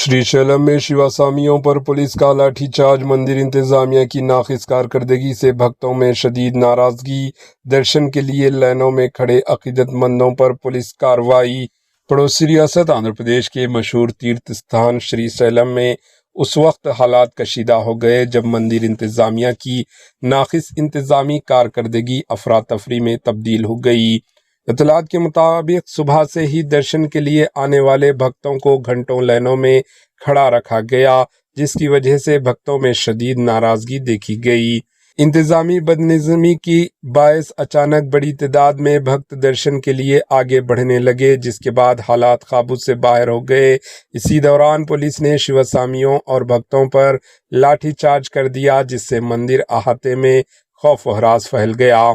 श्रीशैलम में शिवासामियों पर पुलिस का लाठीचार्ज। मंदिर इंतजामिया की नाक़िस कारकर्दगी से भक्तों में शदीद नाराजगी। दर्शन के लिए लाइनों में खड़े अकीदतमंदों पर पुलिस कार्रवाई। पड़ोसी रियासत आंध्र प्रदेश के मशहूर तीर्थ स्थान श्रीशैलम में उस वक्त हालात कशीदा हो गए जब मंदिर इंतजामिया की नाक़िस इंतजामी कारकर्दगी अफरा तफरी में तब्दील हो गई। इत्तलात के मुताबिक सुबह से ही दर्शन के लिए आने वाले भक्तों को घंटों लाइनों में खड़ा रखा गया, जिसकी वजह से भक्तों में शदीद नाराजगी देखी गई। इंतजामी बदनिज़मी की बायस अचानक बड़ी तादाद में भक्त दर्शन के लिए आगे बढ़ने लगे, जिसके बाद हालात काबू से बाहर हो गए। इसी दौरान पुलिस ने शिवसामियों और भक्तों पर लाठीचार्ज कर दिया, जिससे मंदिर अहाते में खौफ व हरास फैल गया।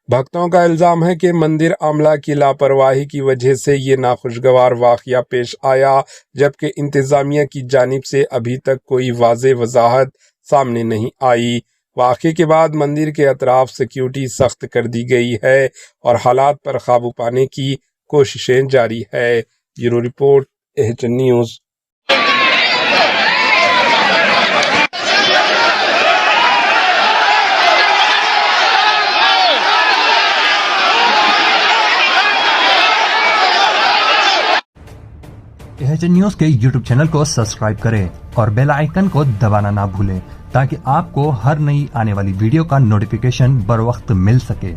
भक्तों का इल्ज़ाम है कि मंदिर आमला की लापरवाही की वजह से ये नाखुशगवार वाक़या पेश आया, जबकि इंतज़ामिया की जानिब से अभी तक कोई वाज़ेह वजाहत सामने नहीं आई। वाक़े के बाद मंदिर के अतराफ सिक्योरिटी सख्त कर दी गई है और हालात पर काबू पाने की कोशिशें जारी है। Bureau report, HN news. HN news के यूट्यूब चैनल को सब्सक्राइब करें और बेल आइकन को दबाना ना भूलें ताकि आपको हर नई आने वाली वीडियो का नोटिफिकेशन बर वक्त मिल सके।